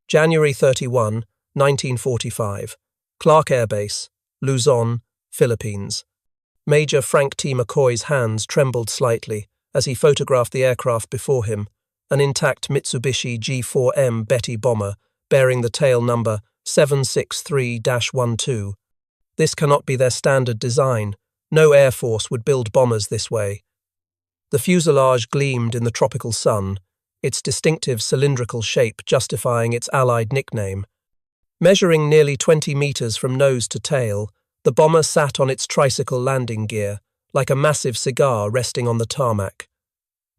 January 31, 1945. Clark Air Base, Luzon, Philippines. Major Frank T. McCoy's hands trembled slightly as he photographed the aircraft before him, an intact Mitsubishi G4M Betty bomber bearing the tail number 763-12. This cannot be their standard design. No Air Force would build bombers this way. The fuselage gleamed in the tropical sun, its distinctive cylindrical shape justifying its Allied nickname. Measuring nearly 20 meters from nose to tail, the bomber sat on its tricycle landing gear, like a massive cigar resting on the tarmac.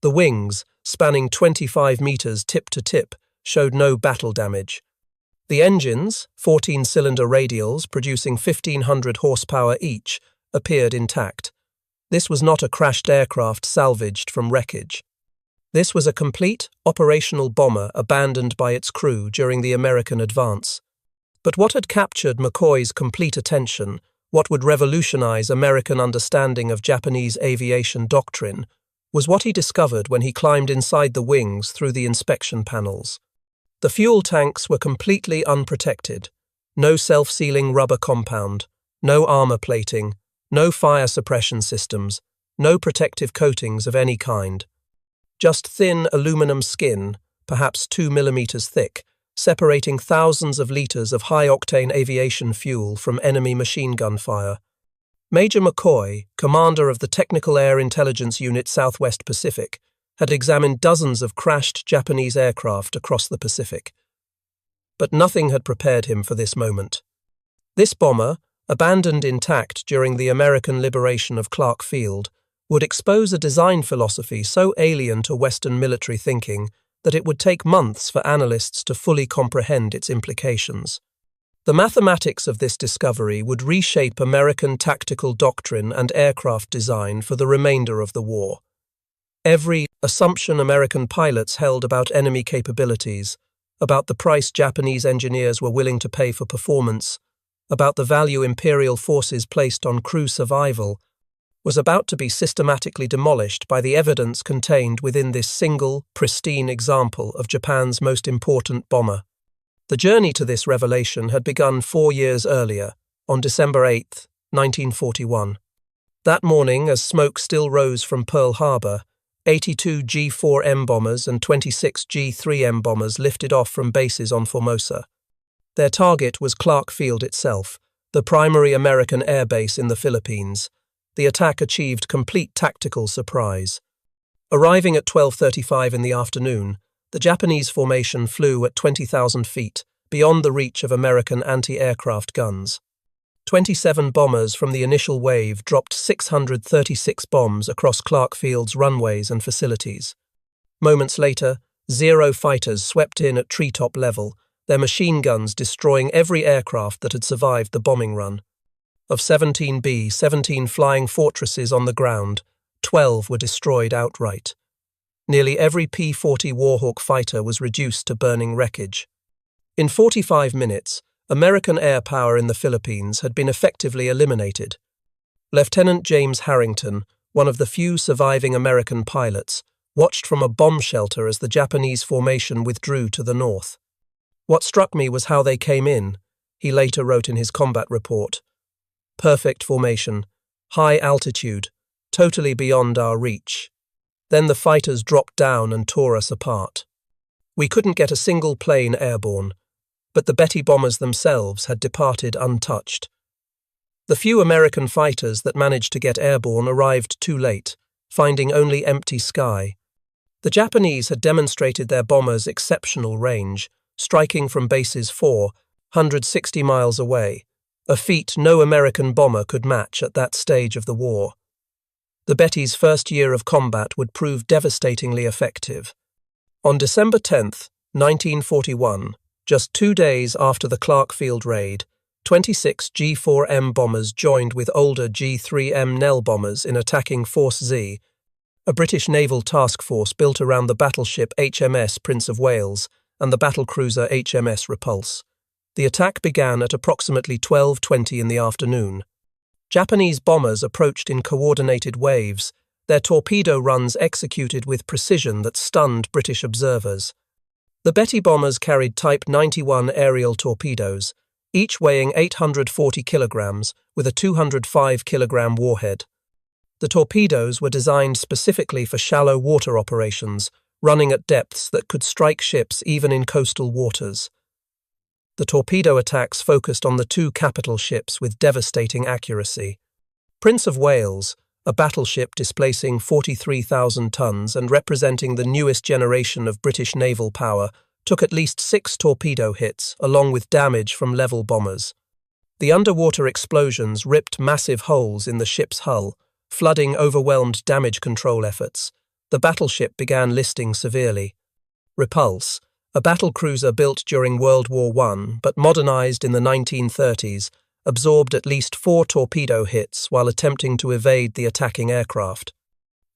The wings, spanning 25 meters tip to tip, showed no battle damage. The engines, 14-cylinder radials producing 1,500 horsepower each, appeared intact. This was not a crashed aircraft salvaged from wreckage. This was a complete, operational bomber abandoned by its crew during the American advance. But what had captured McCoy's complete attention, what would revolutionize American understanding of Japanese aviation doctrine, was what he discovered when he climbed inside the wings through the inspection panels. The fuel tanks were completely unprotected. No self-sealing rubber compound, no armor plating, no fire suppression systems, no protective coatings of any kind. Just thin aluminum skin, perhaps 2 millimeters thick, separating thousands of liters of high-octane aviation fuel from enemy machine gun fire. Major McCoy, commander of the Technical Air Intelligence Unit Southwest Pacific, had examined dozens of crashed Japanese aircraft across the Pacific. But nothing had prepared him for this moment. This bomber, abandoned intact during the American liberation of Clark Field, would expose a design philosophy so alien to Western military thinking that it would take months for analysts to fully comprehend its implications. The mathematics of this discovery would reshape American tactical doctrine and aircraft design for the remainder of the war. Every assumption American pilots held about enemy capabilities, about the price Japanese engineers were willing to pay for performance, about the value imperial forces placed on crew survival, was about to be systematically demolished by the evidence contained within this single, pristine example of Japan's most important bomber. The journey to this revelation had begun 4 years earlier, on December 8, 1941. That morning, as smoke still rose from Pearl Harbor, 82 G4M bombers and 26 G3M bombers lifted off from bases on Formosa. Their target was Clark Field itself, the primary American air base in the Philippines. The attack achieved complete tactical surprise. Arriving at 12:35 in the afternoon, the Japanese formation flew at 20,000 feet, beyond the reach of American anti-aircraft guns. 27 bombers from the initial wave dropped 636 bombs across Clark Field's runways and facilities. Moments later, 0 fighters swept in at treetop level, their machine guns destroying every aircraft that had survived the bombing run. Of 17 flying fortresses on the ground, 12 were destroyed outright. Nearly every P-40 Warhawk fighter was reduced to burning wreckage. In 45 minutes, American air power in the Philippines had been effectively eliminated. Lieutenant James Harrington, one of the few surviving American pilots, watched from a bomb shelter as the Japanese formation withdrew to the north. "What struck me was how they came in," he later wrote in his combat report. "Perfect formation, high altitude, totally beyond our reach. Then the fighters dropped down and tore us apart. We couldn't get a single plane airborne, but the Betty bombers themselves had departed untouched. The few American fighters that managed to get airborne arrived too late, finding only empty sky. The Japanese had demonstrated their bombers' exceptional range, striking from bases 460 miles away, a feat no American bomber could match at that stage of the war. The Betty's first year of combat would prove devastatingly effective. On December 10, 1941, just 2 days after the Clark Field raid, 26 G4M bombers joined with older G3M Nell bombers in attacking Force Z, a British naval task force built around the battleship HMS Prince of Wales and the battlecruiser HMS Repulse. The attack began at approximately 12:20 in the afternoon. Japanese bombers approached in coordinated waves, their torpedo runs executed with precision that stunned British observers. The Betty bombers carried Type 91 aerial torpedoes, each weighing 840 kilograms with a 205-kilogram warhead. The torpedoes were designed specifically for shallow water operations, running at depths that could strike ships even in coastal waters. The torpedo attacks focused on the two capital ships with devastating accuracy. Prince of Wales, a battleship displacing 43,000 tons and representing the newest generation of British naval power, took at least 6 torpedo hits, along with damage from level bombers. The underwater explosions ripped massive holes in the ship's hull, flooding overwhelmed damage control efforts. The battleship began listing severely. Repulse, a battlecruiser built during World War I but modernized in the 1930s, absorbed at least 4 torpedo hits while attempting to evade the attacking aircraft.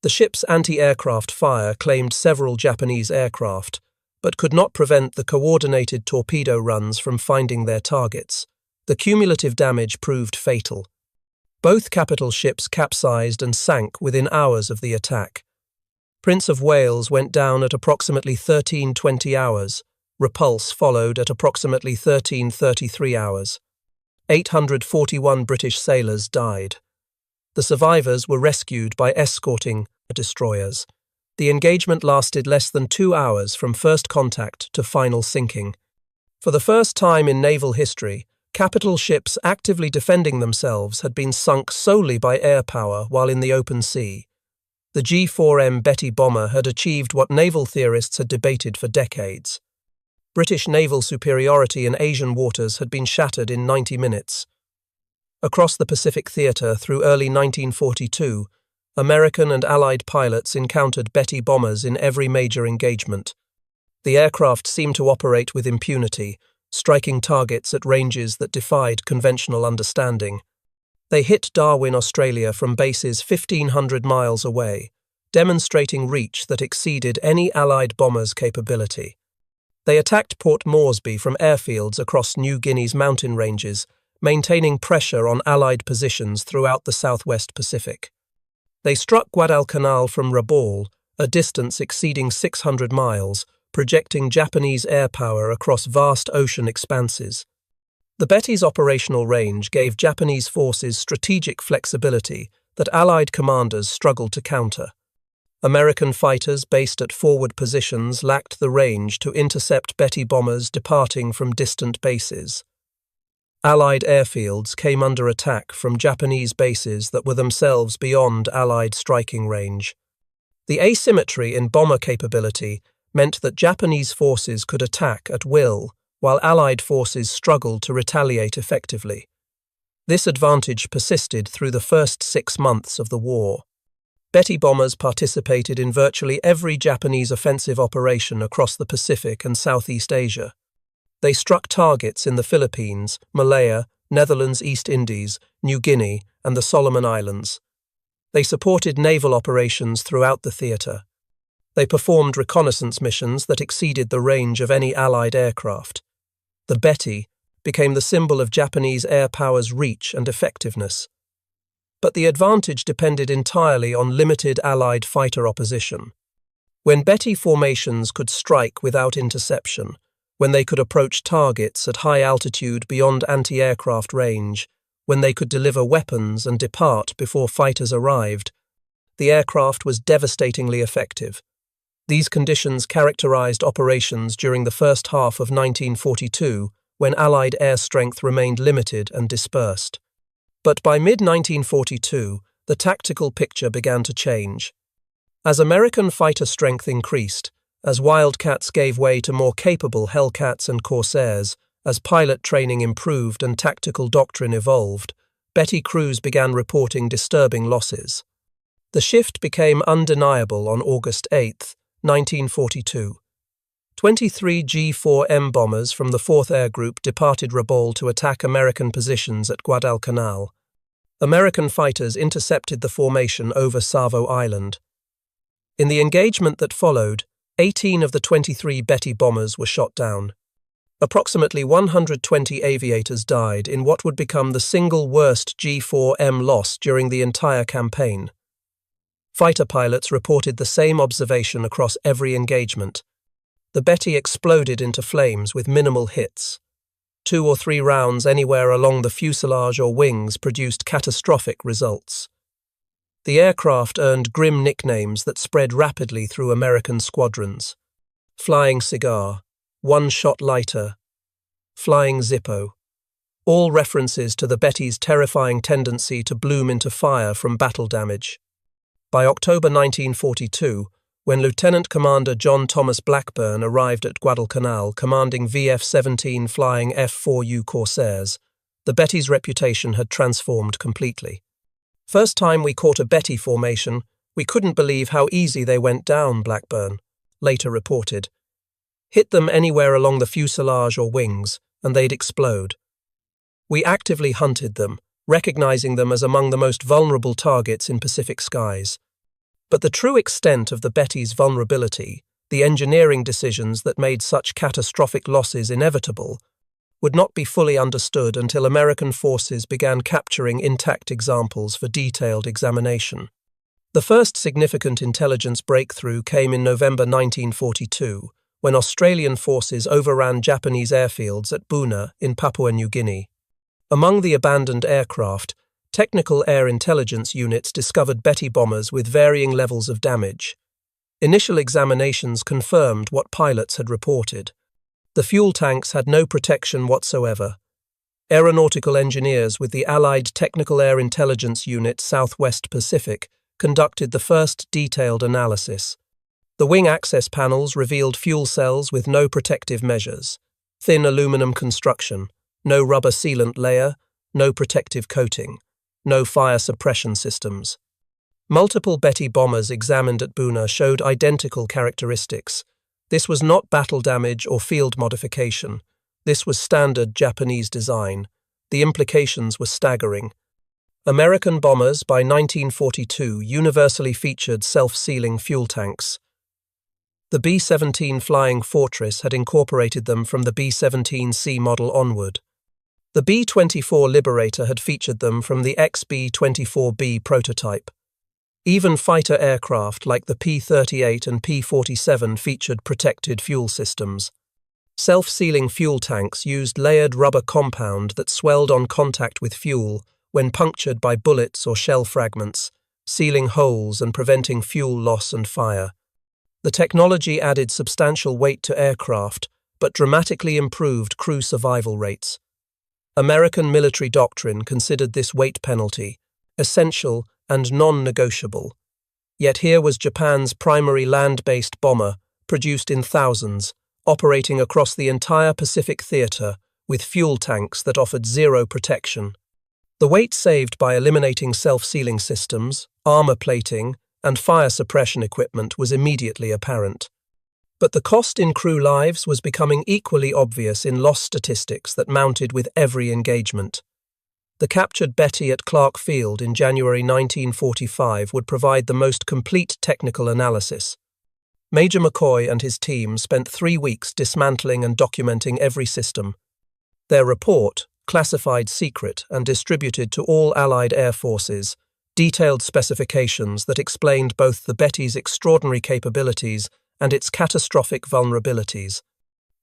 The ship's anti-aircraft fire claimed several Japanese aircraft, but could not prevent the coordinated torpedo runs from finding their targets. The cumulative damage proved fatal. Both capital ships capsized and sank within hours of the attack. Prince of Wales went down at approximately 13:20 hours. Repulse followed at approximately 13:33 hours. 841 British sailors died. The survivors were rescued by escorting destroyers. The engagement lasted less than 2 hours from first contact to final sinking. For the first time in naval history, capital ships actively defending themselves had been sunk solely by air power while in the open sea. The G4M Betty bomber had achieved what naval theorists had debated for decades. British naval superiority in Asian waters had been shattered in 90 minutes. Across the Pacific theater through early 1942, American and Allied pilots encountered Betty bombers in every major engagement. The aircraft seemed to operate with impunity, striking targets at ranges that defied conventional understanding. They hit Darwin, Australia from bases 1,500 miles away, demonstrating reach that exceeded any Allied bomber's capability. They attacked Port Moresby from airfields across New Guinea's mountain ranges, maintaining pressure on Allied positions throughout the southwest Pacific. They struck Guadalcanal from Rabaul, a distance exceeding 600 miles, projecting Japanese air power across vast ocean expanses. The Betty's operational range gave Japanese forces strategic flexibility that Allied commanders struggled to counter. American fighters based at forward positions lacked the range to intercept Betty bombers departing from distant bases. Allied airfields came under attack from Japanese bases that were themselves beyond Allied striking range. The asymmetry in bomber capability meant that Japanese forces could attack at will, while Allied forces struggled to retaliate effectively. This advantage persisted through the first 6 months of the war. Betty bombers participated in virtually every Japanese offensive operation across the Pacific and Southeast Asia. They struck targets in the Philippines, Malaya, Netherlands, East Indies, New Guinea, and the Solomon Islands. They supported naval operations throughout the theater. They performed reconnaissance missions that exceeded the range of any Allied aircraft. The Betty became the symbol of Japanese air power's reach and effectiveness. But the advantage depended entirely on limited Allied fighter opposition. When Betty formations could strike without interception, when they could approach targets at high altitude beyond anti-aircraft range, when they could deliver weapons and depart before fighters arrived, the aircraft was devastatingly effective. These conditions characterized operations during the first half of 1942, when Allied air strength remained limited and dispersed. But by mid-1942, the tactical picture began to change. As American fighter strength increased, as Wildcats gave way to more capable Hellcats and Corsairs, as pilot training improved and tactical doctrine evolved, Betty crews began reporting disturbing losses. The shift became undeniable on August 8, 1942. 23 G4M bombers from the 4th Air Group departed Rabaul to attack American positions at Guadalcanal. American fighters intercepted the formation over Savo Island. In the engagement that followed, 18 of the 23 Betty bombers were shot down. Approximately 120 aviators died in what would become the single worst G4M loss during the entire campaign. Fighter pilots reported the same observation across every engagement. The Betty exploded into flames with minimal hits. 2 or 3 rounds anywhere along the fuselage or wings produced catastrophic results. The aircraft earned grim nicknames that spread rapidly through American squadrons. Flying Cigar, One-Shot Lighter, Flying Zippo, all references to the Betty's terrifying tendency to bloom into fire from battle damage. By October 1942, when Lieutenant Commander John Thomas Blackburn arrived at Guadalcanal commanding VF-17 flying F-4U Corsairs, the Betty's reputation had transformed completely. "First time we caught a Betty formation, we couldn't believe how easy they went down," Blackburn later reported. "Hit them anywhere along the fuselage or wings, and they'd explode. We actively hunted them, recognizing them as among the most vulnerable targets in Pacific skies. But the true extent of the Betty's vulnerability, the engineering decisions that made such catastrophic losses inevitable, would not be fully understood until American forces began capturing intact examples for detailed examination. The first significant intelligence breakthrough came in November 1942, when Australian forces overran Japanese airfields at Buna in Papua New Guinea. Among the abandoned aircraft, technical air intelligence units discovered Betty bombers with varying levels of damage. Initial examinations confirmed what pilots had reported. The fuel tanks had no protection whatsoever. Aeronautical engineers with the Allied Technical Air Intelligence Unit Southwest Pacific conducted the first detailed analysis. The wing access panels revealed fuel cells with no protective measures, thin aluminum construction, no rubber sealant layer, no protective coating, no fire suppression systems. Multiple Betty bombers examined at Buna showed identical characteristics. This was not battle damage or field modification. This was standard Japanese design. The implications were staggering. American bombers by 1942 universally featured self-sealing fuel tanks. The B-17 Flying Fortress had incorporated them from the B-17C model onward. The B-24 Liberator had featured them from the XB-24B prototype. Even fighter aircraft like the P-38 and P-47 featured protected fuel systems. Self-sealing fuel tanks used layered rubber compound that swelled on contact with fuel when punctured by bullets or shell fragments, sealing holes and preventing fuel loss and fire. The technology added substantial weight to aircraft, but dramatically improved crew survival rates. American military doctrine considered this weight penalty essential and non-negotiable. Yet here was Japan's primary land-based bomber, produced in thousands, operating across the entire Pacific theater with fuel tanks that offered zero protection. The weight saved by eliminating self-sealing systems, armor plating, and fire suppression equipment was immediately apparent. But the cost in crew lives was becoming equally obvious in loss statistics that mounted with every engagement. The captured Betty at Clark Field in January 1945 would provide the most complete technical analysis. Major McCoy and his team spent 3 weeks dismantling and documenting every system. Their report, classified secret and distributed to all Allied air forces, detailed specifications that explained both the Betty's extraordinary capabilities and its catastrophic vulnerabilities.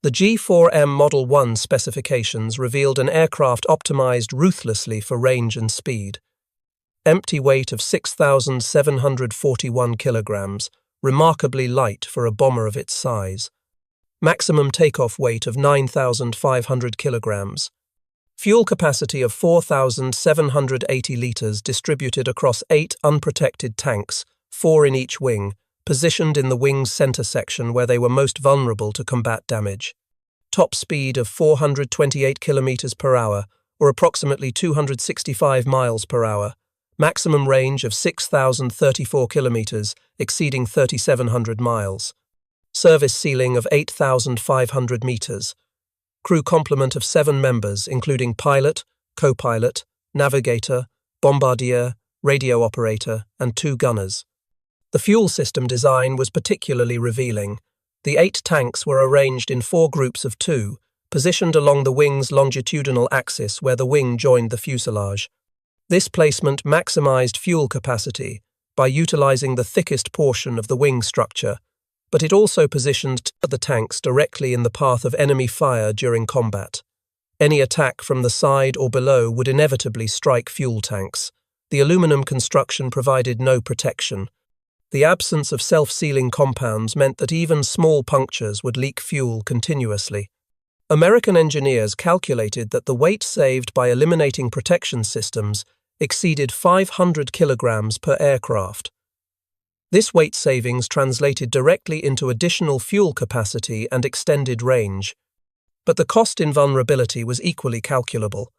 The G4M Model 1 specifications revealed an aircraft optimized ruthlessly for range and speed. Empty weight of 6,741 kilograms, remarkably light for a bomber of its size. Maximum takeoff weight of 9,500 kilograms. Fuel capacity of 4,780 liters distributed across 8 unprotected tanks, 4 in each wing, positioned in the wing's center section where they were most vulnerable to combat damage. Top speed of 428 kilometers per hour, or approximately 265 miles per hour. Maximum range of 6,034 kilometers, exceeding 3,700 miles. Service ceiling of 8,500 meters. Crew complement of 7 members, including pilot, co-pilot, navigator, bombardier, radio operator, and 2 gunners. The fuel system design was particularly revealing. The 8 tanks were arranged in 4 groups of 2, positioned along the wing's longitudinal axis where the wing joined the fuselage. This placement maximized fuel capacity by utilizing the thickest portion of the wing structure, but it also positioned the tanks directly in the path of enemy fire during combat. Any attack from the side or below would inevitably strike fuel tanks. The aluminum construction provided no protection. The absence of self-sealing compounds meant that even small punctures would leak fuel continuously. American engineers calculated that the weight saved by eliminating protection systems exceeded 500 kilograms per aircraft. This weight savings translated directly into additional fuel capacity and extended range. But the cost in vulnerability was equally calculable.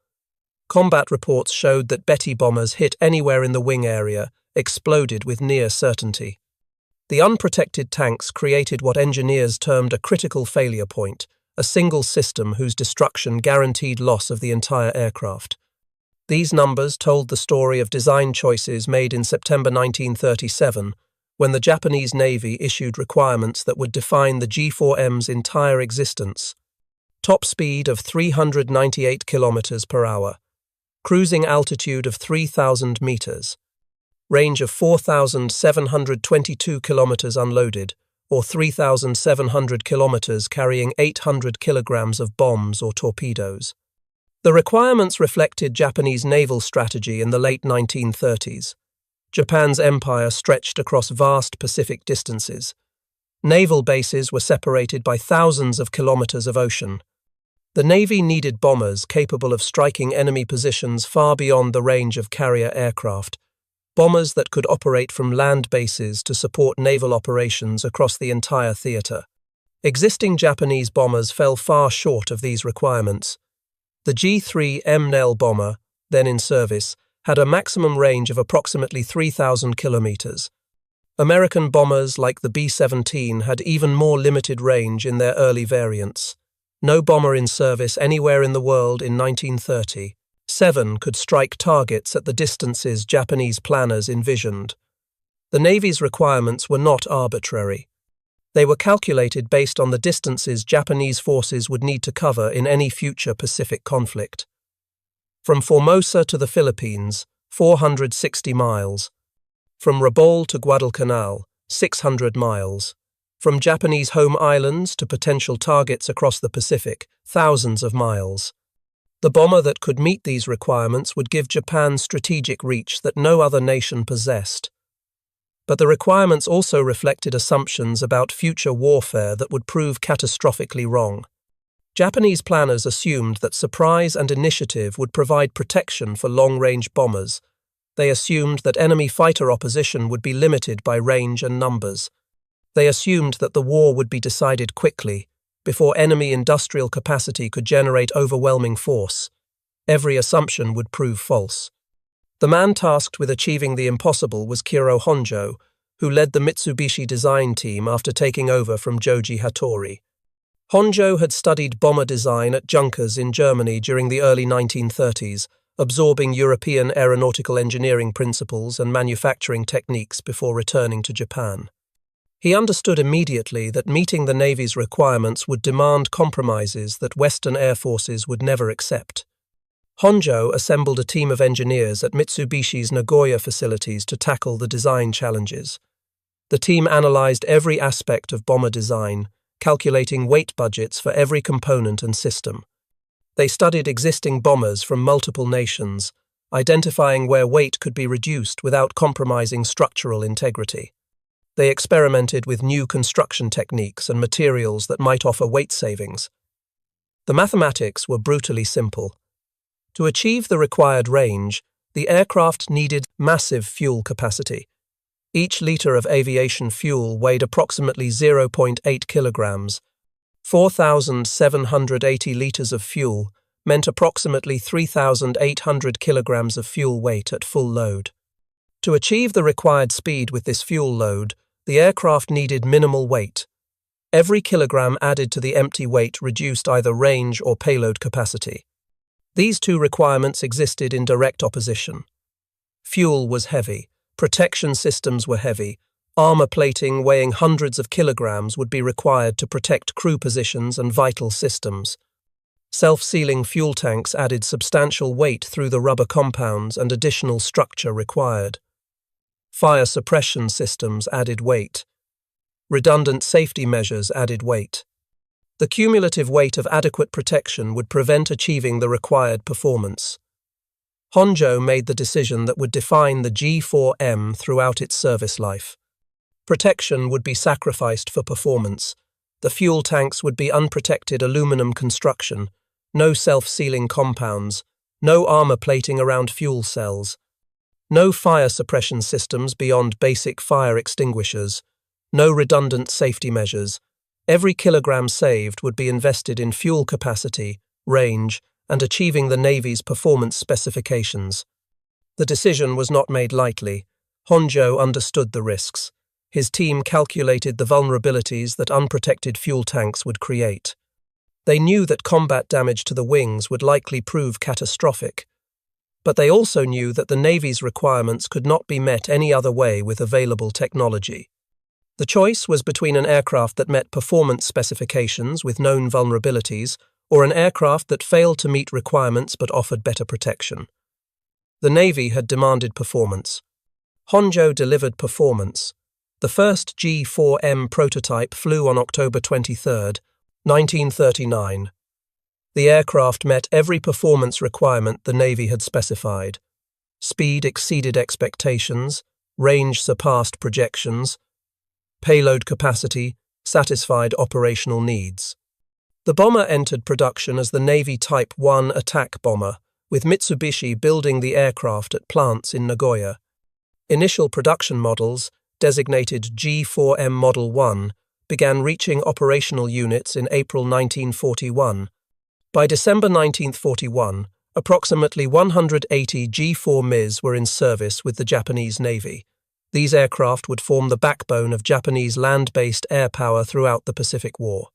Combat reports showed that Betty bombers hit anywhere in the wing area exploded with near certainty. The unprotected tanks created what engineers termed a critical failure point, a single system whose destruction guaranteed loss of the entire aircraft. These numbers told the story of design choices made in September 1937, when the Japanese Navy issued requirements that would define the G4M's entire existence. Top speed of 398 kilometers per hour, cruising altitude of 3,000 meters, range of 4,722 kilometers unloaded, or 3,700 kilometers carrying 800 kilograms of bombs or torpedoes. The requirements reflected Japanese naval strategy in the late 1930s. Japan's empire stretched across vast Pacific distances. Naval bases were separated by thousands of kilometers of ocean. The Navy needed bombers capable of striking enemy positions far beyond the range of carrier aircraft, bombers that could operate from land bases to support naval operations across the entire theater. Existing Japanese bombers fell far short of these requirements. The G4M bomber, then in service, had a maximum range of approximately 3,000 kilometers. American bombers like the B-17 had even more limited range in their early variants. No bomber in service anywhere in the world in 1937 could strike targets at the distances Japanese planners envisioned. The Navy's requirements were not arbitrary. They were calculated based on the distances Japanese forces would need to cover in any future Pacific conflict. From Formosa to the Philippines, 460 miles. From Repulse to Guadalcanal, 600 miles. From Japanese home islands to potential targets across the Pacific, thousands of miles. The bomber that could meet these requirements would give Japan strategic reach that no other nation possessed. But the requirements also reflected assumptions about future warfare that would prove catastrophically wrong. Japanese planners assumed that surprise and initiative would provide protection for long-range bombers. They assumed that enemy fighter opposition would be limited by range and numbers. They assumed that the war would be decided quickly, before enemy industrial capacity could generate overwhelming force. Every assumption would prove false. The man tasked with achieving the impossible was Kiro Honjo, who led the Mitsubishi design team after taking over from Joji Hattori. Honjo had studied bomber design at Junkers in Germany during the early 1930s, absorbing European aeronautical engineering principles and manufacturing techniques before returning to Japan. He understood immediately that meeting the Navy's requirements would demand compromises that Western air forces would never accept. Honjo assembled a team of engineers at Mitsubishi's Nagoya facilities to tackle the design challenges. The team analyzed every aspect of bomber design, calculating weight budgets for every component and system. They studied existing bombers from multiple nations, identifying where weight could be reduced without compromising structural integrity. They experimented with new construction techniques and materials that might offer weight savings. The mathematics were brutally simple. To achieve the required range, the aircraft needed massive fuel capacity. Each liter of aviation fuel weighed approximately 0.8 kilograms. 4,780 liters of fuel meant approximately 3,800 kilograms of fuel weight at full load. To achieve the required speed with this fuel load, the aircraft needed minimal weight. Every kilogram added to the empty weight reduced either range or payload capacity. These two requirements existed in direct opposition. Fuel was heavy. Protection systems were heavy. Armor plating weighing hundreds of kilograms would be required to protect crew positions and vital systems. Self-sealing fuel tanks added substantial weight through the rubber compounds and additional structure required. Fire suppression systems added weight. Redundant safety measures added weight. The cumulative weight of adequate protection would prevent achieving the required performance. Honjo made the decision that would define the G4M throughout its service life. Protection would be sacrificed for performance. The fuel tanks would be unprotected aluminum construction, no self-sealing compounds, no armor plating around fuel cells, no fire suppression systems beyond basic fire extinguishers, no redundant safety measures. Every kilogram saved would be invested in fuel capacity, range, and achieving the Navy's performance specifications. The decision was not made lightly. Honjo understood the risks. His team calculated the vulnerabilities that unprotected fuel tanks would create. They knew that combat damage to the wings would likely prove catastrophic. But they also knew that the Navy's requirements could not be met any other way with available technology. The choice was between an aircraft that met performance specifications with known vulnerabilities or an aircraft that failed to meet requirements but offered better protection. The Navy had demanded performance. Honjo delivered performance. The first G4M prototype flew on October 23, 1939. The aircraft met every performance requirement the Navy had specified. Speed exceeded expectations, range surpassed projections, payload capacity satisfied operational needs. The bomber entered production as the Navy Type 1 attack bomber, with Mitsubishi building the aircraft at plants in Nagoya. Initial production models, designated G4M Model 1, began reaching operational units in April 1941. By December 1941, approximately 180 G4Ms were in service with the Japanese Navy. These aircraft would form the backbone of Japanese land-based air power throughout the Pacific War.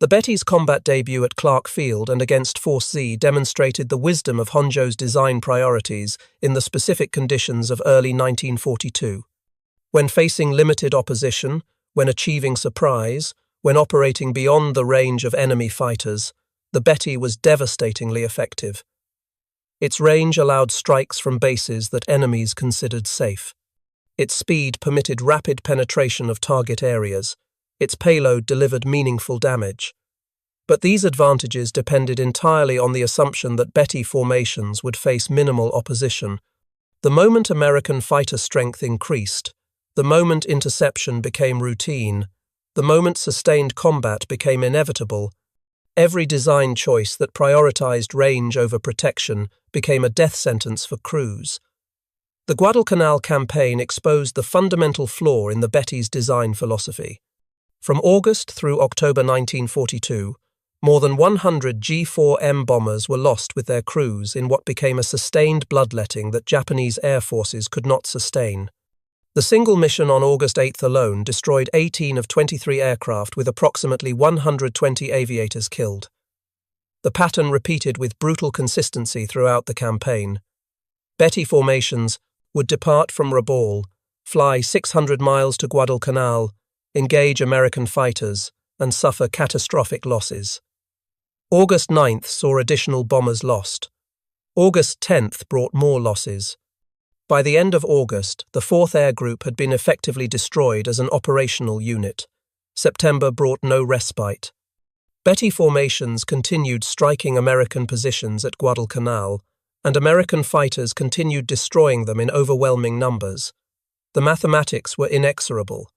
The Betty's combat debut at Clark Field and against Force Z demonstrated the wisdom of Honjo's design priorities in the specific conditions of early 1942. When facing limited opposition, when achieving surprise, when operating beyond the range of enemy fighters, the Betty was devastatingly effective. Its range allowed strikes from bases that enemies considered safe. Its speed permitted rapid penetration of target areas. Its payload delivered meaningful damage. But these advantages depended entirely on the assumption that Betty formations would face minimal opposition. The moment American fighter strength increased, the moment interception became routine, the moment sustained combat became inevitable, every design choice that prioritized range over protection became a death sentence for crews. The Guadalcanal campaign exposed the fundamental flaw in the Betty's design philosophy. From August through October 1942, more than 100 G4M bombers were lost with their crews in what became a sustained bloodletting that Japanese air forces could not sustain. The single mission on August 8 alone destroyed 18 of 23 aircraft with approximately 120 aviators killed. The pattern repeated with brutal consistency throughout the campaign. Betty formations would depart from Repulse, fly 600 miles to Guadalcanal, engage American fighters, and suffer catastrophic losses. August 9th saw additional bombers lost. August 10th brought more losses. By the end of August, the 4th Air Group had been effectively destroyed as an operational unit. September brought no respite. Betty formations continued striking American positions at Guadalcanal, and American fighters continued destroying them in overwhelming numbers. The mathematics were inexorable.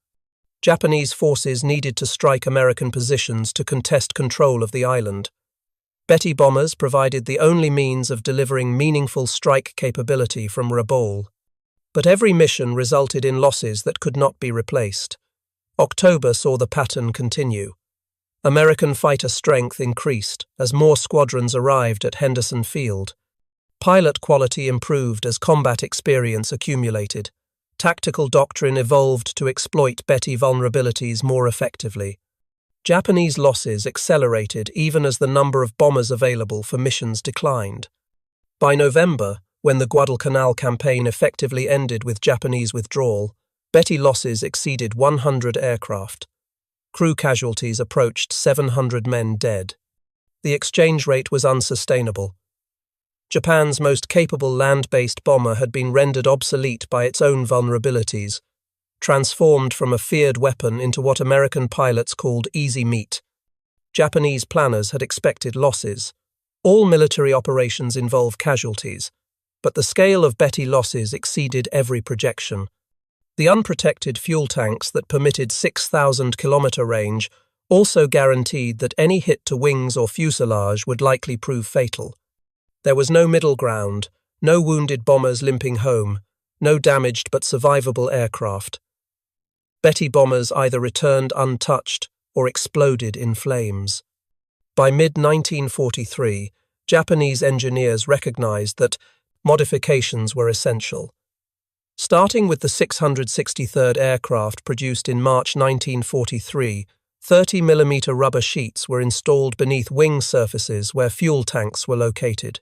Japanese forces needed to strike American positions to contest control of the island. Betty bombers provided the only means of delivering meaningful strike capability from Repulse. But every mission resulted in losses that could not be replaced. October saw the pattern continue. American fighter strength increased as more squadrons arrived at Henderson Field. Pilot quality improved as combat experience accumulated. Tactical doctrine evolved to exploit Betty vulnerabilities more effectively. Japanese losses accelerated even as the number of bombers available for missions declined. By November, when the Guadalcanal campaign effectively ended with Japanese withdrawal, Betty losses exceeded 100 aircraft. Crew casualties approached 700 men dead. The exchange rate was unsustainable. Japan's most capable land-based bomber had been rendered obsolete by its own vulnerabilities. transformed from a feared weapon into what American pilots called easy meat. Japanese planners had expected losses. All military operations involve casualties, but the scale of Betty losses exceeded every projection. The unprotected fuel tanks that permitted 6,000-kilometer range also guaranteed that any hit to wings or fuselage would likely prove fatal. There was no middle ground, no wounded bombers limping home, no damaged but survivable aircraft. Betty bombers either returned untouched or exploded in flames. By mid-1943, Japanese engineers recognized that modifications were essential. Starting with the 663rd aircraft produced in March 1943, 30mm rubber sheets were installed beneath wing surfaces where fuel tanks were located.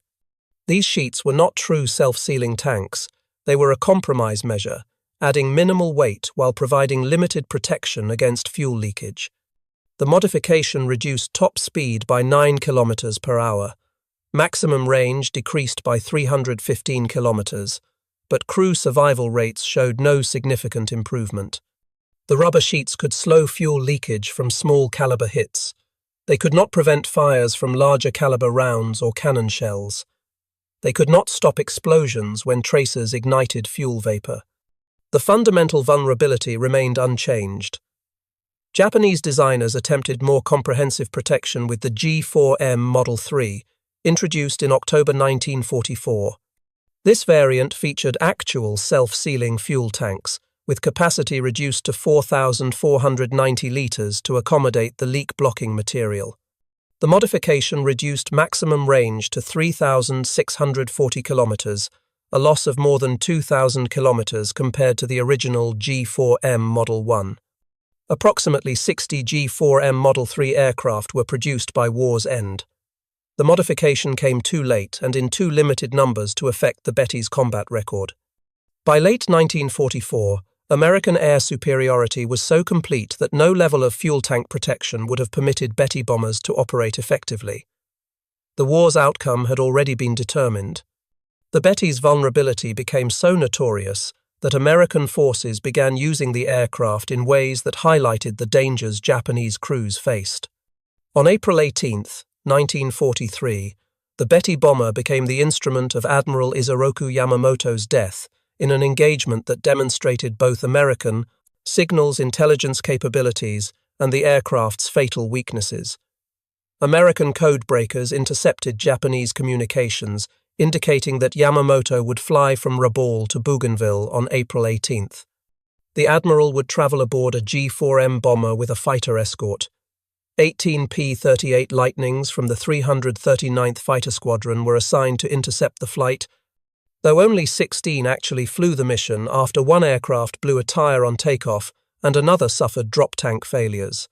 These sheets were not true self-sealing tanks. They were a compromise measure, adding minimal weight while providing limited protection against fuel leakage. The modification reduced top speed by 9 km per hour. Maximum range decreased by 315 kilometers, but crew survival rates showed no significant improvement. The rubber sheets could slow fuel leakage from small caliber hits. They could not prevent fires from larger caliber rounds or cannon shells. They could not stop explosions when tracers ignited fuel vapor. The fundamental vulnerability remained unchanged. Japanese designers attempted more comprehensive protection with the G4M Model 3, introduced in October 1944. This variant featured actual self-sealing fuel tanks, with capacity reduced to 4,490 litres to accommodate the leak-blocking material. The modification reduced maximum range to 3,640 kilometres, a loss of more than 2,000 kilometres compared to the original G4M Model 1. Approximately 60 G4M Model 3 aircraft were produced by war's end. The modification came too late and in too limited numbers to affect the Betty's combat record. By late 1944, American air superiority was so complete that no level of fuel tank protection would have permitted Betty bombers to operate effectively. The war's outcome had already been determined. The Betty's vulnerability became so notorious that American forces began using the aircraft in ways that highlighted the dangers Japanese crews faced. On April 18, 1943, the Betty bomber became the instrument of Admiral Isoroku Yamamoto's death in an engagement that demonstrated both American signals intelligence capabilities and the aircraft's fatal weaknesses. American code breakers intercepted Japanese communications, indicating that Yamamoto would fly from Rabaul to Bougainville on April 18th. The Admiral would travel aboard a G4M bomber with a fighter escort. 18 P-38 Lightnings from the 339th Fighter Squadron were assigned to intercept the flight, though only 16 actually flew the mission after one aircraft blew a tire on takeoff and another suffered drop tank failures.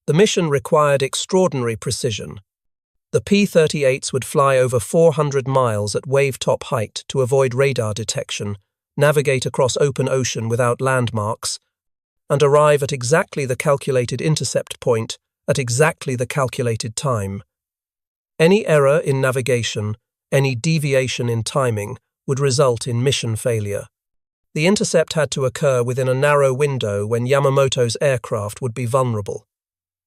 The mission required extraordinary precision. The P-38s would fly over 400 miles at wave-top height to avoid radar detection, navigate across open ocean without landmarks, and arrive at exactly the calculated intercept point at exactly the calculated time. Any error in navigation, any deviation in timing, would result in mission failure. The intercept had to occur within a narrow window when Yamamoto's aircraft would be vulnerable.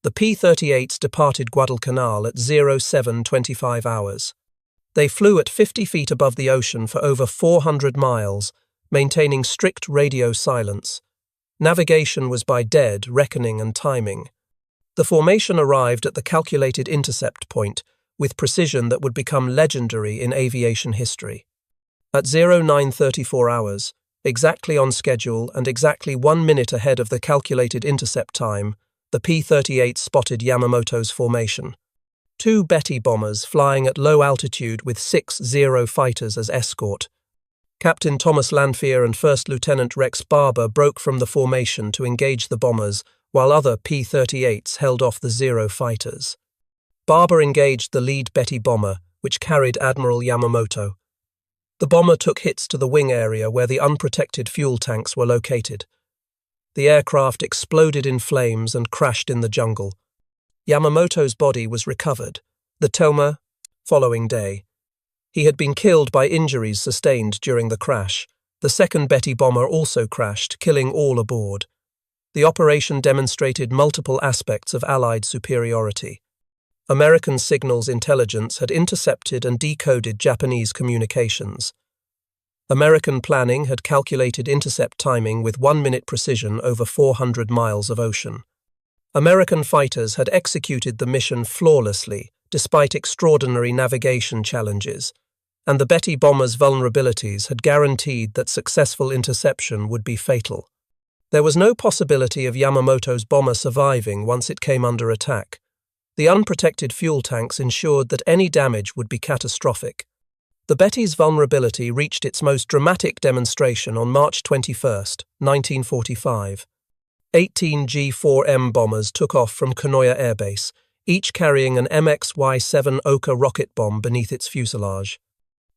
The P-38s departed Guadalcanal at 07:25 hours. They flew at 50 feet above the ocean for over 400 miles, maintaining strict radio silence. Navigation was by dead reckoning and timing. The formation arrived at the calculated intercept point with precision that would become legendary in aviation history. At 09:34 hours, exactly on schedule and exactly 1 minute ahead of the calculated intercept time, the P-38 spotted Yamamoto's formation. 2 Betty bombers flying at low altitude with 6 Zero fighters as escort. Captain Thomas Lanphier and First Lieutenant Rex Barber broke from the formation to engage the bombers, while other P-38s held off the Zero fighters. Barber engaged the lead Betty bomber, which carried Admiral Yamamoto. The bomber took hits to the wing area where the unprotected fuel tanks were located. The aircraft exploded in flames and crashed in the jungle. Yamamoto's body was recovered, the Toma, following day. He had been killed by injuries sustained during the crash. The second Betty bomber also crashed, killing all aboard. The operation demonstrated multiple aspects of Allied superiority. American signals intelligence had intercepted and decoded Japanese communications. American planning had calculated intercept timing with 1-minute precision over 400 miles of ocean. American fighters had executed the mission flawlessly, despite extraordinary navigation challenges, and the Betty bomber's vulnerabilities had guaranteed that successful interception would be fatal. There was no possibility of Yamamoto's bomber surviving once it came under attack. The unprotected fuel tanks ensured that any damage would be catastrophic. The Betty's vulnerability reached its most dramatic demonstration on March 21, 1945. 18 G4M bombers took off from Kanoya Air Base, each carrying an MXY-7 Ohka rocket bomb beneath its fuselage.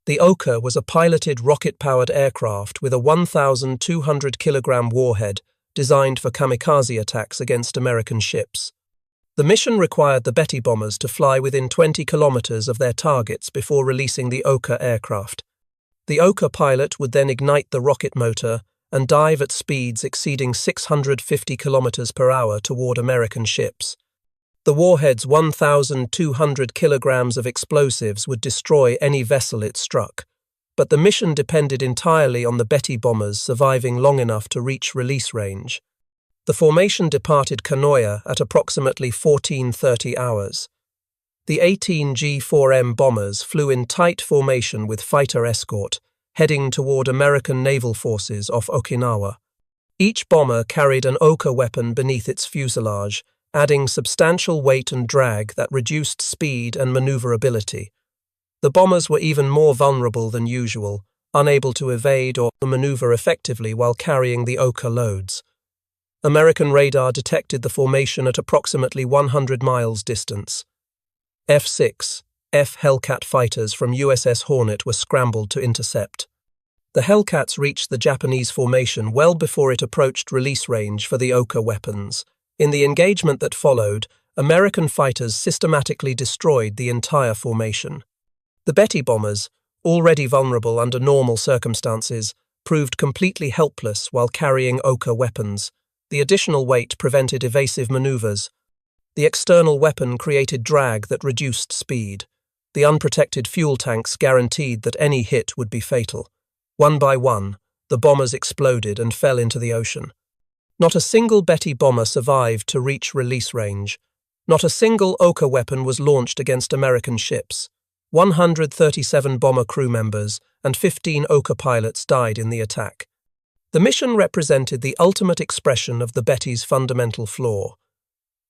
The Ohka was a piloted rocket-powered aircraft with a 1,200-kilogram warhead designed for kamikaze attacks against American ships. The mission required the Betty bombers to fly within 20 kilometers of their targets before releasing the Ohka aircraft. The Ohka pilot would then ignite the rocket motor and dive at speeds exceeding 650 kilometers per hour toward American ships. The warhead's 1,200 kilograms of explosives would destroy any vessel it struck, but the mission depended entirely on the Betty bombers surviving long enough to reach release range. The formation departed Kanoya at approximately 14:30 hours. The 18 G4M bombers flew in tight formation with fighter escort, heading toward American naval forces off Okinawa. Each bomber carried an Ohka weapon beneath its fuselage, adding substantial weight and drag that reduced speed and maneuverability. The bombers were even more vulnerable than usual, unable to evade or maneuver effectively while carrying the Ohka loads. American radar detected the formation at approximately 100 miles distance. F-6, F Hellcat fighters from USS Hornet were scrambled to intercept. The Hellcats reached the Japanese formation well before it approached release range for the Ohka weapons. In the engagement that followed, American fighters systematically destroyed the entire formation. The Betty bombers, already vulnerable under normal circumstances, proved completely helpless while carrying Ohka weapons. The additional weight prevented evasive maneuvers. The external weapon created drag that reduced speed. The unprotected fuel tanks guaranteed that any hit would be fatal. One by one, the bombers exploded and fell into the ocean. Not a single Betty bomber survived to reach release range. Not a single Ohka weapon was launched against American ships. 137 bomber crew members and 15 Ohka pilots died in the attack. The mission represented the ultimate expression of the Betty's fundamental flaw.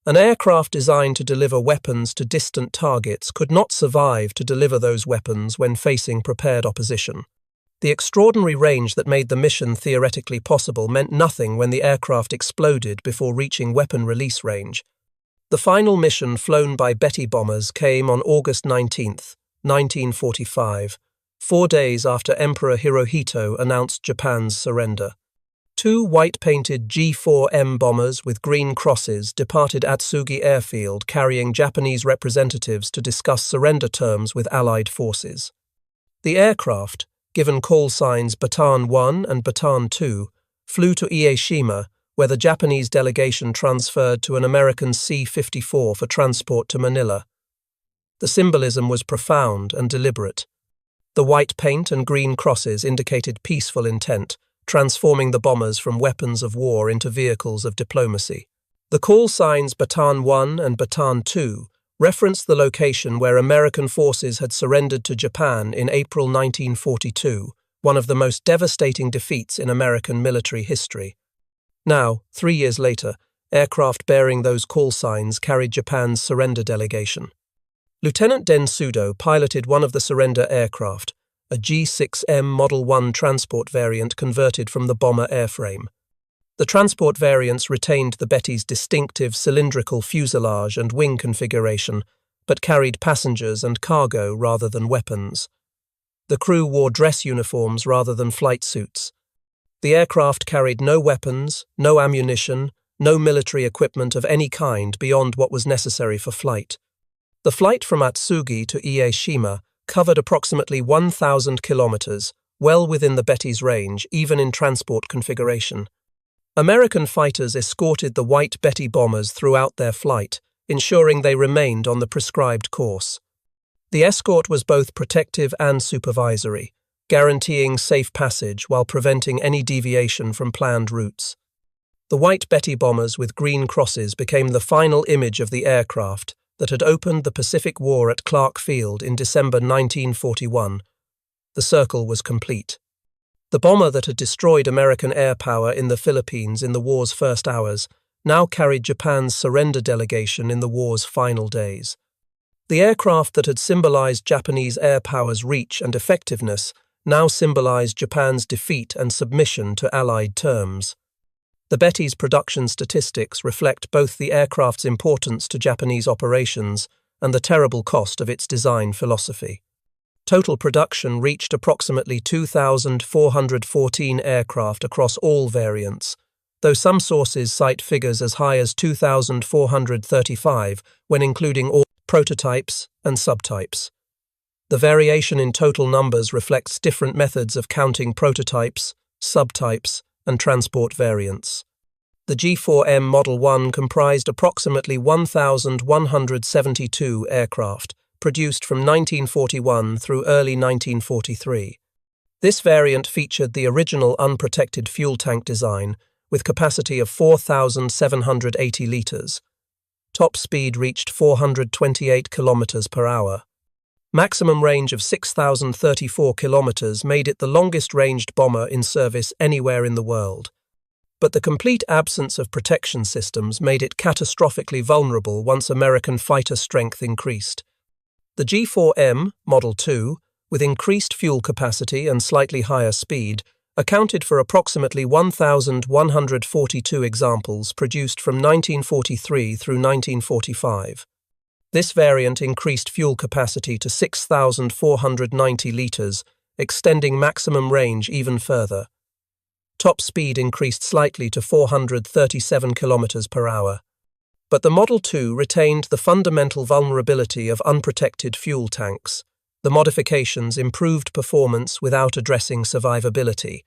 An aircraft designed to deliver weapons to distant targets could not survive to deliver those weapons when facing prepared opposition. The extraordinary range that made the mission theoretically possible meant nothing when the aircraft exploded before reaching weapon release range. The final mission flown by Betty bombers came on August 19, 1945, 4 days after Emperor Hirohito announced Japan's surrender. 2 white-painted G4M bombers with green crosses departed Atsugi Airfield carrying Japanese representatives to discuss surrender terms with Allied forces. The aircraft, given call signs Bataan 1 and Bataan 2, flew to Ieshima, where the Japanese delegation transferred to an American C-54 for transport to Manila. The symbolism was profound and deliberate. The white paint and green crosses indicated peaceful intent, transforming the bombers from weapons of war into vehicles of diplomacy. The call signs Bataan 1 and Bataan 2 referenced the location where American forces had surrendered to Japan in April 1942, one of the most devastating defeats in American military history. Now, 3 years later, aircraft bearing those call signs carried Japan's surrender delegation. Lieutenant Den Sudo piloted one of the surrender aircraft, a G6M Model 1 transport variant converted from the bomber airframe. The transport variants retained the Betty's distinctive cylindrical fuselage and wing configuration, but carried passengers and cargo rather than weapons. The crew wore dress uniforms rather than flight suits. The aircraft carried no weapons, no ammunition, no military equipment of any kind beyond what was necessary for flight. The flight from Atsugi to Ieshima covered approximately 1,000 kilometers, well within the Betty's range, even in transport configuration. American fighters escorted the White Betty bombers throughout their flight, ensuring they remained on the prescribed course. The escort was both protective and supervisory, guaranteeing safe passage while preventing any deviation from planned routes. The White Betty bombers with green crosses became the final image of the aircraft that had opened the Pacific War at Clark Field in December 1941. The circle was complete. The bomber that had destroyed American air power in the Philippines in the war's first hours now carried Japan's surrender delegation in the war's final days. The aircraft that had symbolized Japanese air power's reach and effectiveness now symbolized Japan's defeat and submission to Allied terms. The Betty's production statistics reflect both the aircraft's importance to Japanese operations and the terrible cost of its design philosophy. Total production reached approximately 2,414 aircraft across all variants, though some sources cite figures as high as 2,435 when including all prototypes and subtypes. The variation in total numbers reflects different methods of counting prototypes, subtypes, and transport variants. The G4M Model 1 comprised approximately 1,172 aircraft, produced from 1941 through early 1943. This variant featured the original unprotected fuel tank design, with capacity of 4,780 litres. Top speed reached 428 kilometers per hour. Maximum range of 6,034 kilometers made it the longest-ranged bomber in service anywhere in the world. But the complete absence of protection systems made it catastrophically vulnerable once American fighter strength increased. The G4M, Model 2, with increased fuel capacity and slightly higher speed, accounted for approximately 1,142 examples produced from 1943 through 1945. This variant increased fuel capacity to 6,490 litres, extending maximum range even further. Top speed increased slightly to 437 km per hour. But the Model 2 retained the fundamental vulnerability of unprotected fuel tanks. The modifications improved performance without addressing survivability.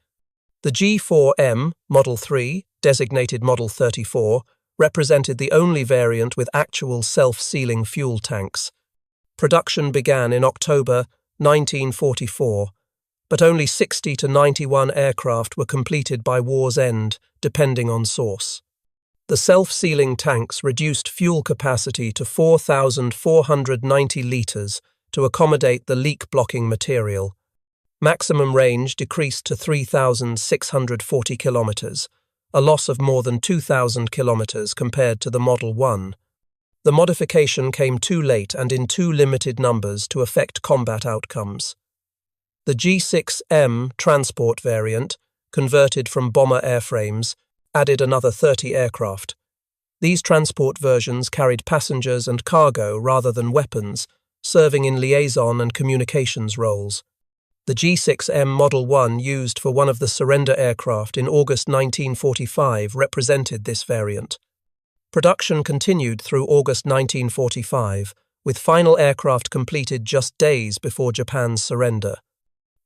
The G4M, Model 3, designated Model 34, represented the only variant with actual self-sealing fuel tanks. Production began in October 1944, but only 60 to 91 aircraft were completed by war's end, depending on source. The self-sealing tanks reduced fuel capacity to 4,490 litres to accommodate the leak-blocking material. Maximum range decreased to 3,640 kilometers, a loss of more than 2,000 kilometers compared to the Model 1. The modification came too late and in too limited numbers to affect combat outcomes. The G6M transport variant, converted from bomber airframes, added another 30 aircraft. These transport versions carried passengers and cargo rather than weapons, serving in liaison and communications roles. The G6M Model 1 used for one of the surrender aircraft in August 1945 represented this variant. Production continued through August 1945, with final aircraft completed just days before Japan's surrender.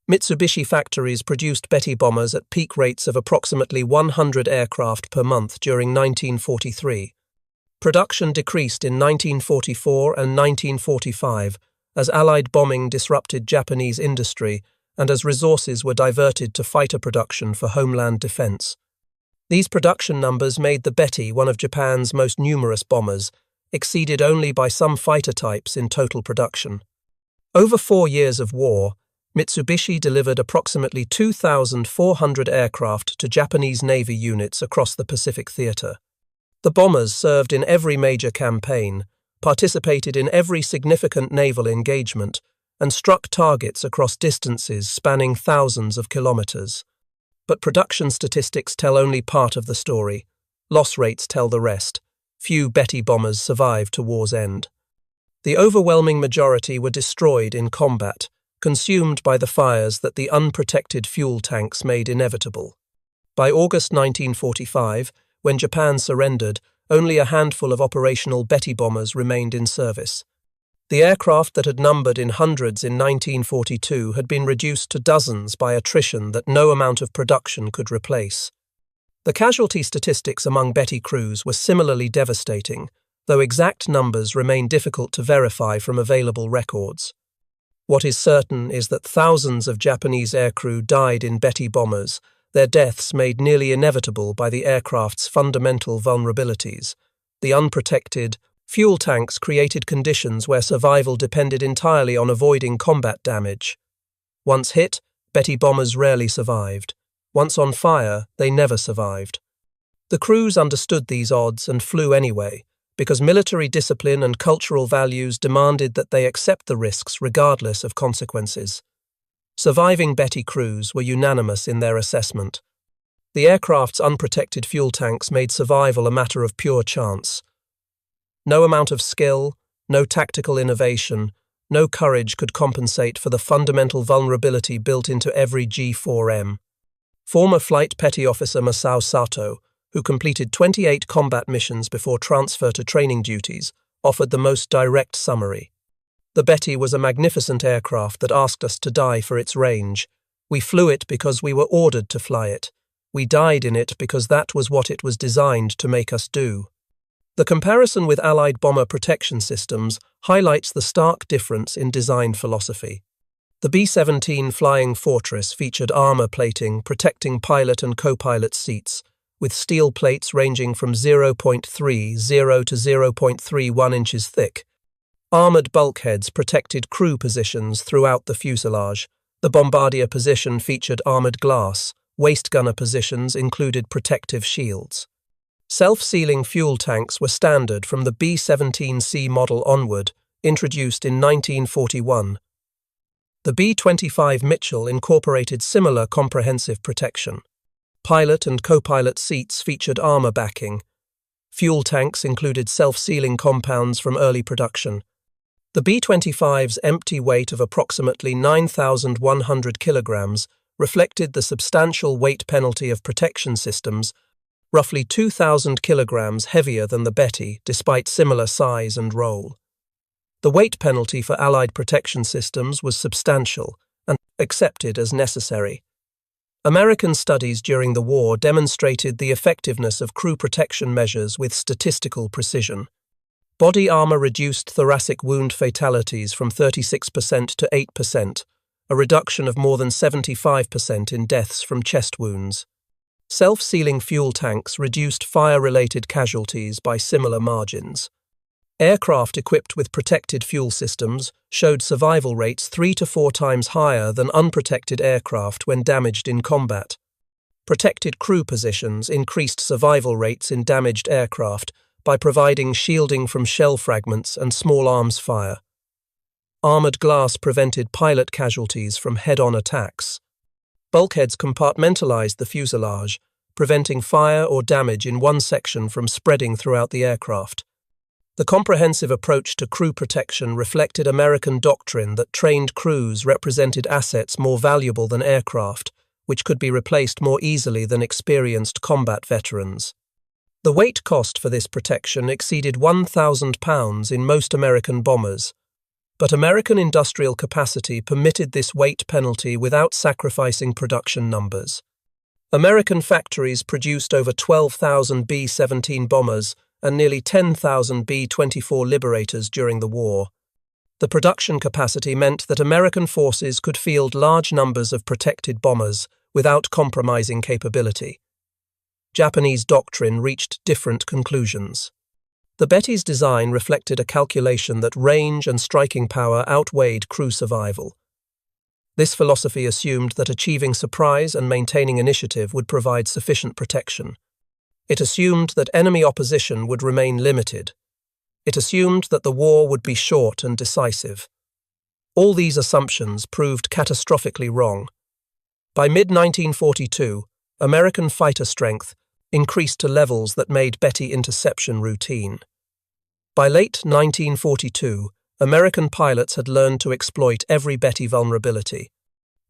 Mitsubishi factories produced Betty bombers at peak rates of approximately 100 aircraft per month during 1943. Production decreased in 1944 and 1945 as Allied bombing disrupted Japanese industry and as resources were diverted to fighter production for homeland defense. These production numbers made the Betty one of Japan's most numerous bombers, exceeded only by some fighter types in total production. Over 4 years of war, Mitsubishi delivered approximately 2,400 aircraft to Japanese Navy units across the Pacific Theater. The bombers served in every major campaign, participated in every significant naval engagement, and struck targets across distances spanning thousands of kilometers. But production statistics tell only part of the story. Loss rates tell the rest. Few Betty bombers survived to war's end. The overwhelming majority were destroyed in combat, consumed by the fires that the unprotected fuel tanks made inevitable. By August 1945, when Japan surrendered, only a handful of operational Betty bombers remained in service. The aircraft that had numbered in hundreds in 1942 had been reduced to dozens by attrition that no amount of production could replace. The casualty statistics among Betty crews were similarly devastating, though exact numbers remain difficult to verify from available records. What is certain is that thousands of Japanese aircrew died in Betty bombers, their deaths made nearly inevitable by the aircraft's fundamental vulnerabilities. The unprotected fuel tanks created conditions where survival depended entirely on avoiding combat damage. Once hit, Betty bombers rarely survived. Once on fire, they never survived. The crews understood these odds and flew anyway, because military discipline and cultural values demanded that they accept the risks regardless of consequences. Surviving Betty crews were unanimous in their assessment. The aircraft's unprotected fuel tanks made survival a matter of pure chance. No amount of skill, no tactical innovation, no courage could compensate for the fundamental vulnerability built into every G4M. Former Flight Petty Officer Masao Sato, who completed 28 combat missions before transfer to training duties, offered the most direct summary. The Betty was a magnificent aircraft that asked us to die for its range. We flew it because we were ordered to fly it. We died in it because that was what it was designed to make us do. The comparison with Allied bomber protection systems highlights the stark difference in design philosophy. The B-17 Flying Fortress featured armor plating protecting pilot and co-pilot seats, with steel plates ranging from 0.30 to 0.31 inches thick. Armored bulkheads protected crew positions throughout the fuselage. The bombardier position featured armored glass. Waist gunner positions included protective shields. Self-sealing fuel tanks were standard from the B-17C model onward, introduced in 1941. The B-25 Mitchell incorporated similar comprehensive protection. Pilot and co-pilot seats featured armor backing. Fuel tanks included self-sealing compounds from early production. The B-25's empty weight of approximately 9,100 kilograms reflected the substantial weight penalty of protection systems, roughly 2,000 kilograms heavier than the Betty despite similar size and role. The weight penalty for Allied protection systems was substantial and accepted as necessary. American studies during the war demonstrated the effectiveness of crew protection measures with statistical precision. Body armor reduced thoracic wound fatalities from 36% to 8%, a reduction of more than 75% in deaths from chest wounds. Self-sealing fuel tanks reduced fire-related casualties by similar margins. Aircraft equipped with protected fuel systems showed survival rates 3 to 4 times higher than unprotected aircraft when damaged in combat. Protected crew positions increased survival rates in damaged aircraft by providing shielding from shell fragments and small arms fire. Armored glass prevented pilot casualties from head-on attacks. Bulkheads compartmentalized the fuselage, preventing fire or damage in one section from spreading throughout the aircraft. The comprehensive approach to crew protection reflected American doctrine that trained crews represented assets more valuable than aircraft, which could be replaced more easily than experienced combat veterans. The weight cost for this protection exceeded £1,000 in most American bombers, but American industrial capacity permitted this weight penalty without sacrificing production numbers. American factories produced over 12,000 B-17 bombers and nearly 10,000 B-24 Liberators during the war. The production capacity meant that American forces could field large numbers of protected bombers without compromising capability. Japanese doctrine reached different conclusions. The Betty's design reflected a calculation that range and striking power outweighed crew survival. This philosophy assumed that achieving surprise and maintaining initiative would provide sufficient protection. It assumed that enemy opposition would remain limited. It assumed that the war would be short and decisive. All these assumptions proved catastrophically wrong. By mid-1942, American fighter strength increased to levels that made Betty interception routine. By late 1942, American pilots had learned to exploit every Betty vulnerability.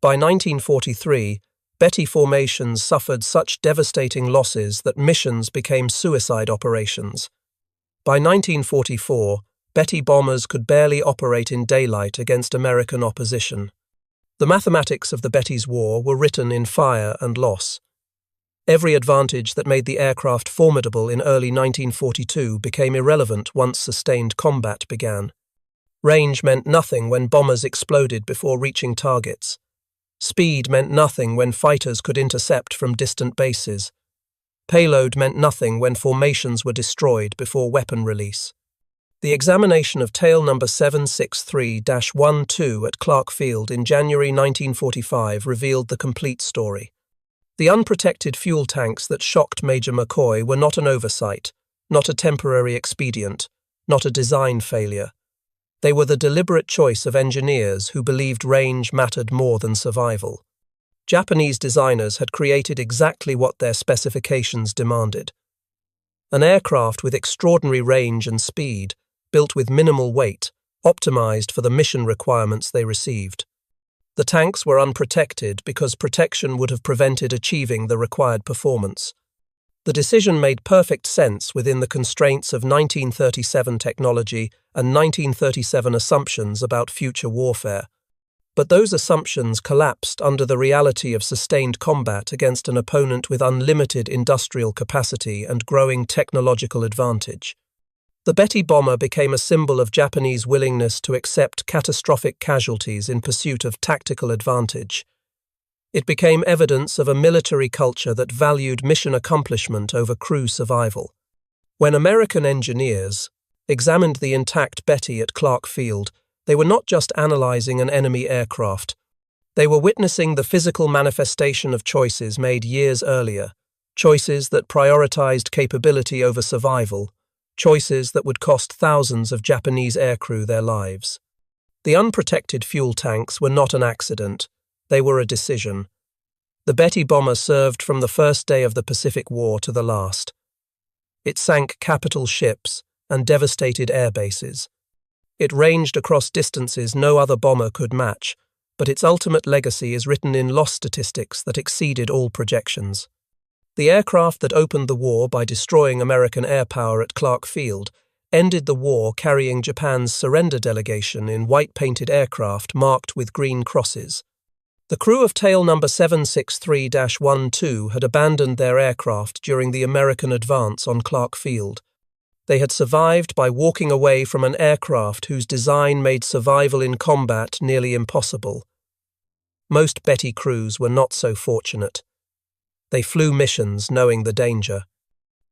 By 1943, Betty formations suffered such devastating losses that missions became suicide operations. By 1944, Betty bombers could barely operate in daylight against American opposition. The mathematics of the Betty's war were written in fire and loss. Every advantage that made the aircraft formidable in early 1942 became irrelevant once sustained combat began. Range meant nothing when bombers exploded before reaching targets. Speed meant nothing when fighters could intercept from distant bases. Payload meant nothing when formations were destroyed before weapon release. The examination of tail number 763-12 at Clark Field in January 1945 revealed the complete story. The unprotected fuel tanks that shocked Major McCoy were not an oversight, not a temporary expedient, not a design failure. They were the deliberate choice of engineers who believed range mattered more than survival. Japanese designers had created exactly what their specifications demanded. An aircraft with extraordinary range and speed, built with minimal weight, optimized for the mission requirements they received. The tanks were unprotected because protection would have prevented achieving the required performance. The decision made perfect sense within the constraints of 1937 technology and 1937 assumptions about future warfare. But those assumptions collapsed under the reality of sustained combat against an opponent with unlimited industrial capacity and growing technological advantage. The Betty bomber became a symbol of Japanese willingness to accept catastrophic casualties in pursuit of tactical advantage. It became evidence of a military culture that valued mission accomplishment over crew survival. When American engineers examined the intact Betty at Clark Field, they were not just analyzing an enemy aircraft. They were witnessing the physical manifestation of choices made years earlier, choices that prioritized capability over survival, choices that would cost thousands of Japanese aircrew their lives. The unprotected fuel tanks were not an accident. They were a decision. The Betty bomber served from the first day of the Pacific War to the last. It sank capital ships and devastated air bases. It ranged across distances no other bomber could match, but its ultimate legacy is written in loss statistics that exceeded all projections. The aircraft that opened the war by destroying American air power at Clark Field ended the war carrying Japan's surrender delegation in white-painted aircraft marked with green crosses. The crew of tail number 763-12 had abandoned their aircraft during the American advance on Clark Field. They had survived by walking away from an aircraft whose design made survival in combat nearly impossible. Most Betty crews were not so fortunate. They flew missions knowing the danger.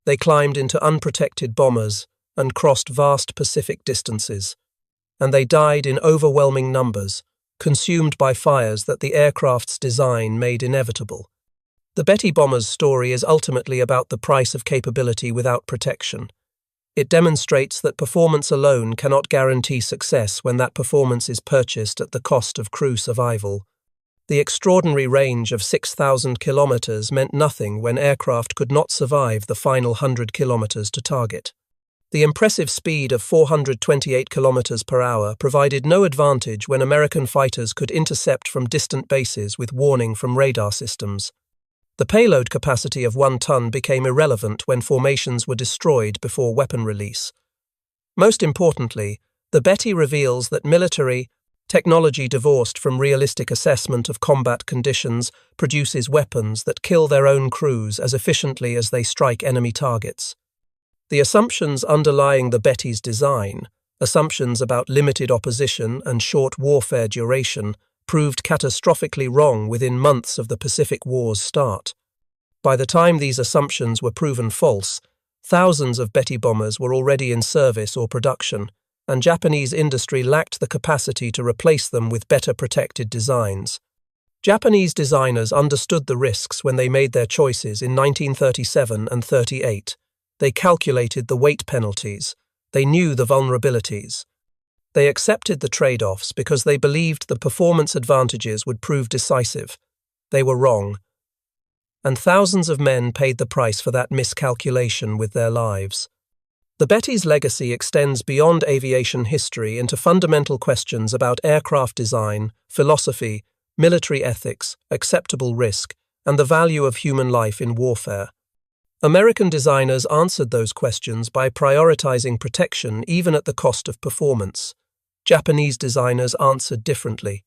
They climbed into unprotected bombers and crossed vast Pacific distances. And they died in overwhelming numbers, consumed by fires that the aircraft's design made inevitable. The Betty bomber's story is ultimately about the price of capability without protection. It demonstrates that performance alone cannot guarantee success when that performance is purchased at the cost of crew survival. The extraordinary range of 6,000 kilometers meant nothing when aircraft could not survive the final 100 kilometers to target. The impressive speed of 428 kilometers per hour provided no advantage when American fighters could intercept from distant bases with warning from radar systems. The payload capacity of 1 ton became irrelevant when formations were destroyed before weapon release. Most importantly, the Betty reveals that military technology divorced from realistic assessment of combat conditions produces weapons that kill their own crews as efficiently as they strike enemy targets. The assumptions underlying the Betty's design, assumptions about limited opposition and short warfare duration, proved catastrophically wrong within months of the Pacific War's start. By the time these assumptions were proven false, thousands of Betty bombers were already in service or production, and Japanese industry lacked the capacity to replace them with better protected designs. Japanese designers understood the risks when they made their choices in 1937 and 38. They calculated the weight penalties. They knew the vulnerabilities. They accepted the trade-offs because they believed the performance advantages would prove decisive. They were wrong. And thousands of men paid the price for that miscalculation with their lives. The Betty's legacy extends beyond aviation history into fundamental questions about aircraft design, philosophy, military ethics, acceptable risk, and the value of human life in warfare. American designers answered those questions by prioritizing protection even at the cost of performance. Japanese designers answered differently.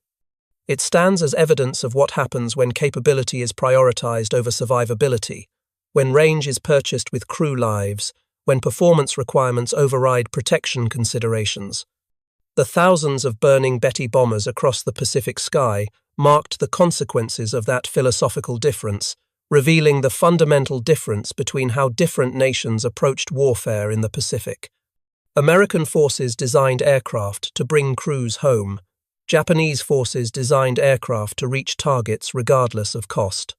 It stands as evidence of what happens when capability is prioritized over survivability, when range is purchased with crew lives, when performance requirements override protection considerations. The thousands of burning Betty bombers across the Pacific sky marked the consequences of that philosophical difference, revealing the fundamental difference between how different nations approached warfare in the Pacific. American forces designed aircraft to bring crews home. Japanese forces designed aircraft to reach targets regardless of cost.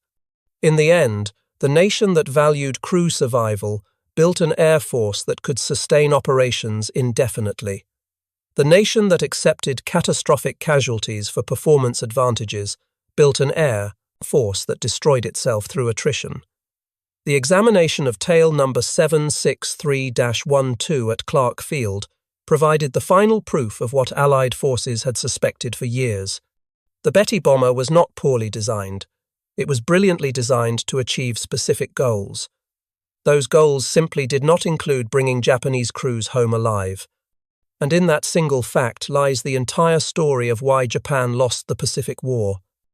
In the end, the nation that valued crew survival built an air force that could sustain operations indefinitely. The nation that accepted catastrophic casualties for performance advantages built an air force that destroyed itself through attrition. The examination of tail number 763-12 at Clark Field provided the final proof of what Allied forces had suspected for years. The Betty bomber was not poorly designed. It was brilliantly designed to achieve specific goals. Those goals simply did not include bringing Japanese crews home alive. And in that single fact lies the entire story of why Japan lost the Pacific War.